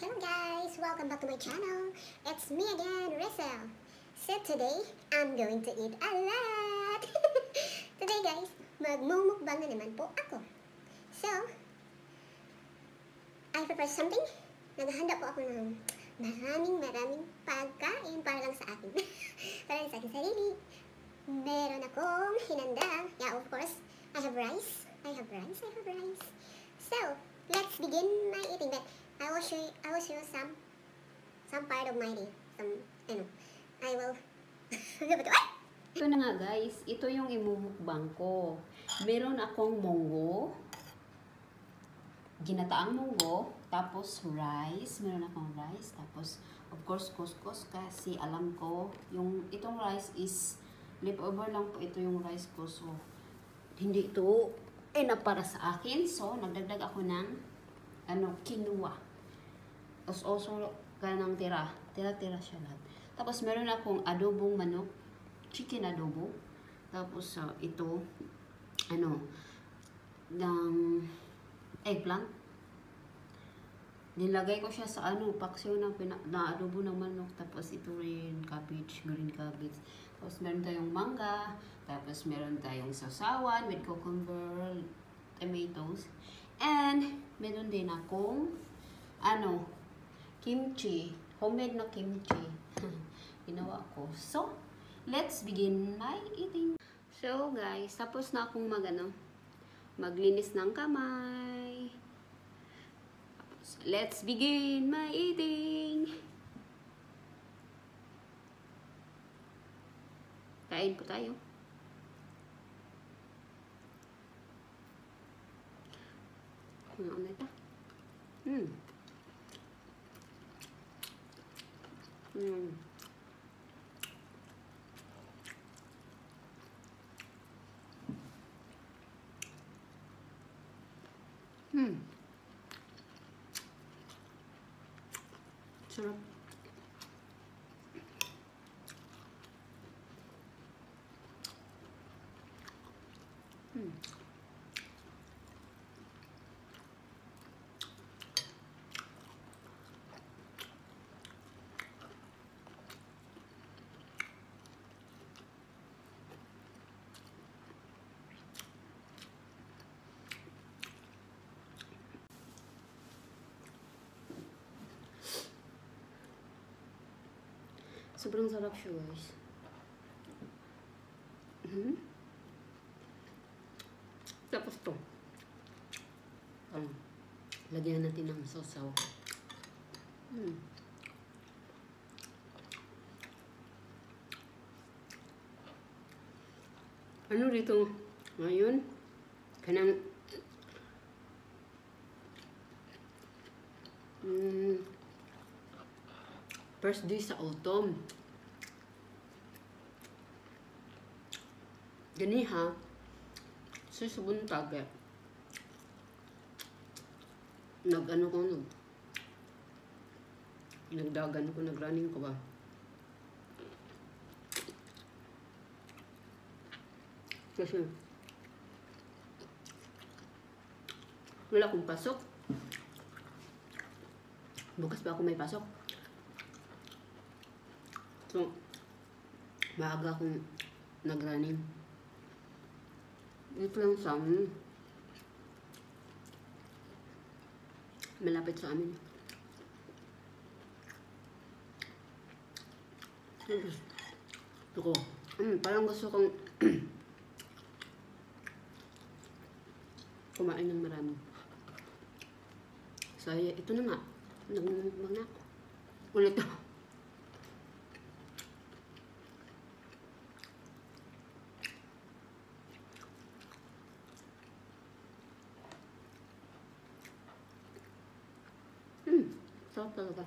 Hello guys! Welcome back to my channel. It's me again, Rizal. So today, I'm going to eat a lot! Today guys, magmumukbang na naman po ako. So, I prepare something. Naghahanda po ako ng maraming pagkain para lang sa akin. Para lang sa aking sarili. Meron akong hinanda. Yeah, of course, I have rice. So, let's begin my eating. But I will show you some part of my day. I will Ito na nga guys, ito yung imumukbang ko. Meron akong munggo, ginataang munggo, tapos rice, meron akong rice, tapos of course couscous kasi alam ko yung itong rice is leftover lang po ito yung rice ko, so hindi ito enough para sa akin, so nagdagdag ako ng quinoa. Also kanang tira siya lahat. Tapos meron akong adobong manok, chicken adobo. Tapos ito ng eggplant. Nilagay ko siya sa paksiw na adobo ng manok. Tapos ito rin cabbage, green cabbage. Tapos meron tayong mangga. Tapos meron tayong sausawan with cucumber, tomatoes. And meron din akong kimchi, homemade na kimchi. Ginawa ko. So, let's begin my eating. So, guys, tapos na akong maglinis ng kamay. Let's begin my eating. Kain po tayo. Ano ito? Sarap. Sobrang sarap siya, guys. Tapos to. Lagyan natin ng sausaw. Ano dito? Ngayon, kanang first day sa autumn. Ganiha, sa buntag nagrunning ko ba? Kasi wala akong pasok. Bukas pa ako may pasok. So, maaga akong nagrunning. Ito lang sa amin. Malapit sa amin. Ito ko. Parang gusto kong kumain ng marami. So, ito na nga. Nagmumukbang na ako. Ulit ako. Sarap talaga.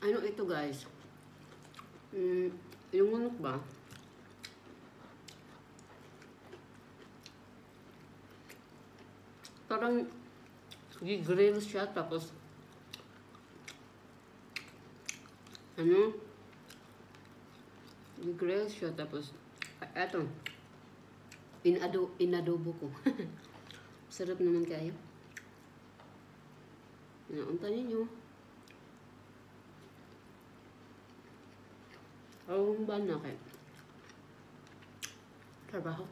Ano ito, guys? Yung manok ba? Parang i-grill siya, tapos i-grill siya, tapos eto Inadobo ko. Sarap naman kayo. Naunta ninyo. Ang ba na kayo? Trabaho.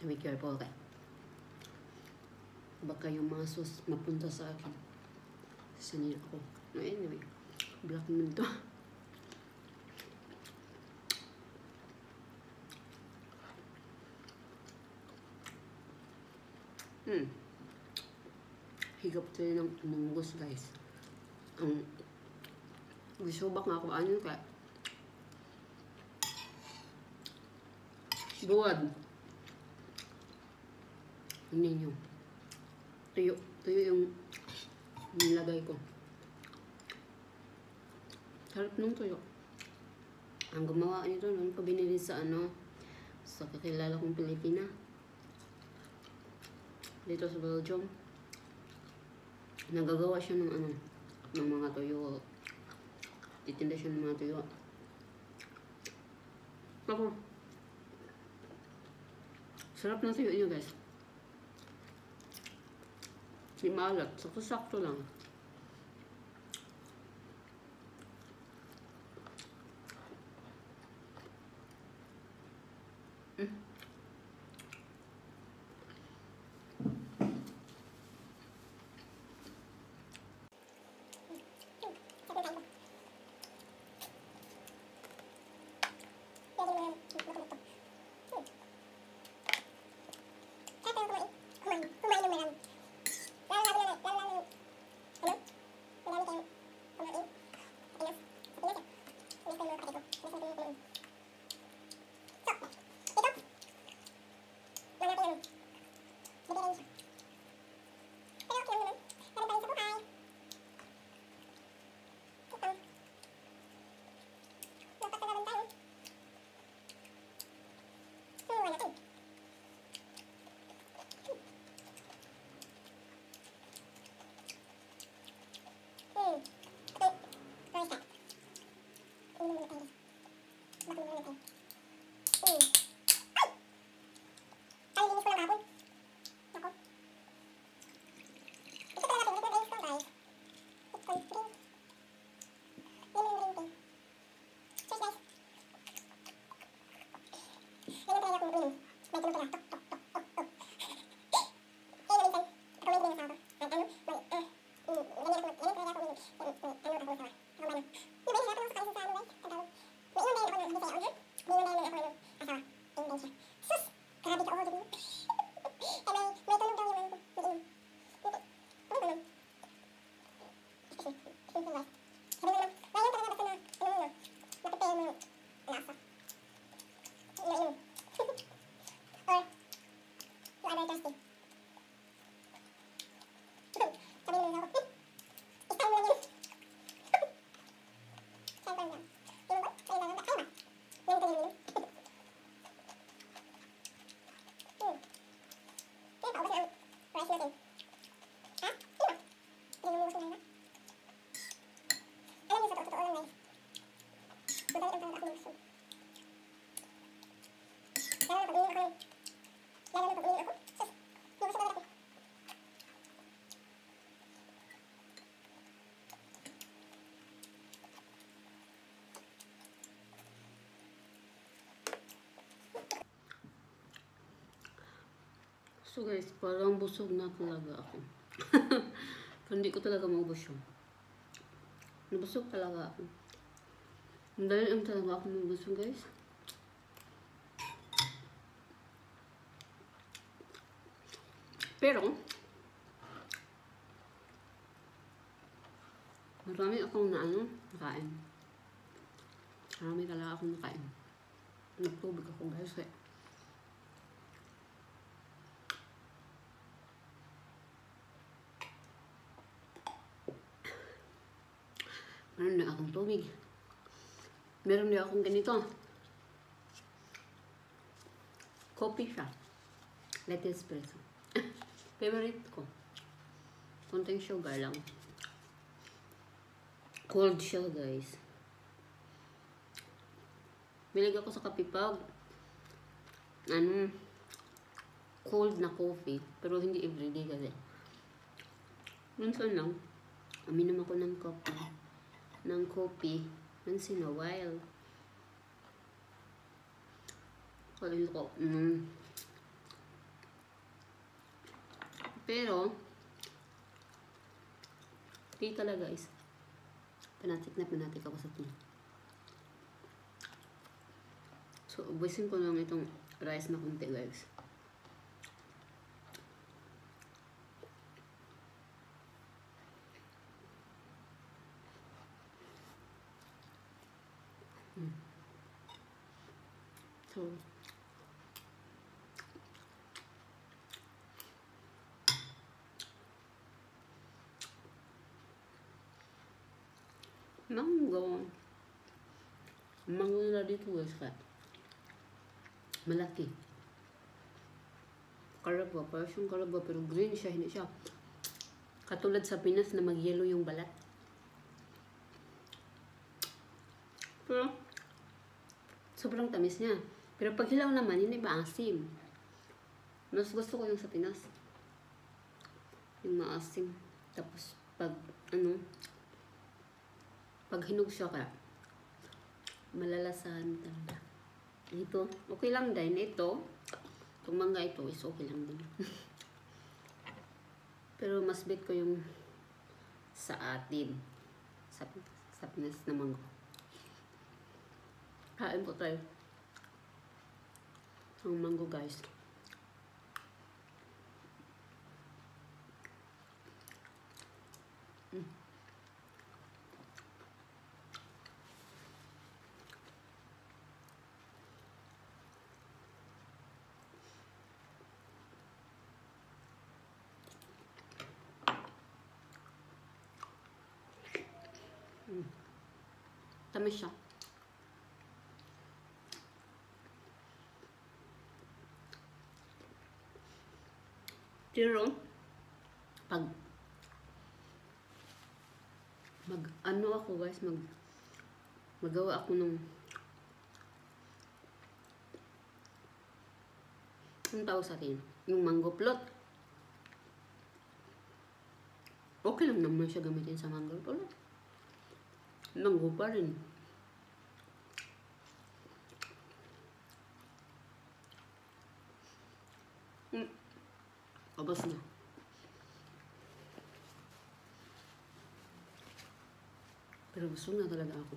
Be careful kayo. Baka yung mga sus mapunta sa akin. Sanay ako. No, anyway. Black naman to. Higap tayo ng munggos, guys. Gisubak nga ako. Ano ka? Buwad. Tingnan nyo. Tuyo. Tuyo yung nilagay ko. Sarap nung tuyo. Ang gumawa nito, noon ko binili sa sa kakilala kong Pilipina. Dito sa Belgium. Nagagawa siya ng ng mga tuyo. Titinda siya ng mga tuyo. Ako. Sarap ng tuyo niyo, guys. Di maalat. Sakto-sakto lang. So guys, parang busog na talaga ako. Hindi ko talaga maubos yun. Nabusog talaga ako. Dahil ang talaga ako nabusog, guys. Pero, marami akong nakain. Marami talaga akong nakain. Nagtubig ako, guys. Meron na akong tubig. Meron na akong ganito. Coffee siya. Latte espresso. Favorite ko. Konting sugar lang. Cold siya, guys. Bilig ako sa kape pag cold na coffee. Pero hindi everyday kasi. Minsan lang, aminom ako ng coffee once in a while. Kain ko. Pero, tea talaga guys. Panatik ako sa tea. So, ubusin ko lang itong rice na kunti guys. So, mango nila dito guys ka malaki karaba, parang siyang karaba pero green siya, hindi siya katulad sa Pinas na mag-yellow yung balat. Pero sobrang tamis niya, pero pag hilaw naman hindi ba asim. Mas gusto ko yung sa Pinas yung maasim, tapos pag pag hinog siya ka malalasahan talaga. Ito, okay lang din. Ito, itong mangga ito is okay lang din. Pero mas bet ko yung sa atin. Sa Pinas na mangga. Kain po tayo. Ang mango guys. Tamis siya. Pero pag ako guys, magawa ako ng ang tawag sa atin, yung mango float. Okay lang naman siya gamitin sa mango float. Mango pa rin. Abas na. Pero gusto na talaga ako.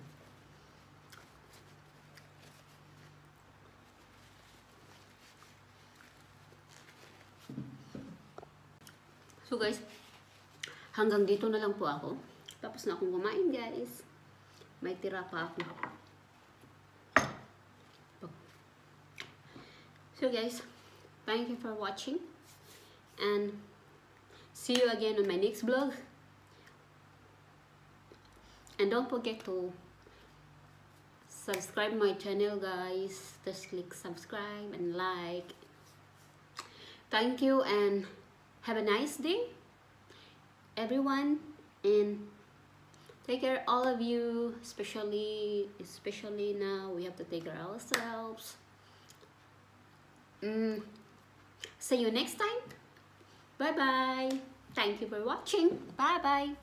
So guys, hanggang dito na lang po ako. Tapos na akong kumain guys. May tira pa ako. So guys, thank you for watching. And see you again on my next vlog. And don't forget to subscribe my channel guys. Just click subscribe and like. Thank you and have a nice day everyone, and take care all of you, especially now we have to take care of ourselves. See you next time. Bye bye. Thank you for watching. Bye bye.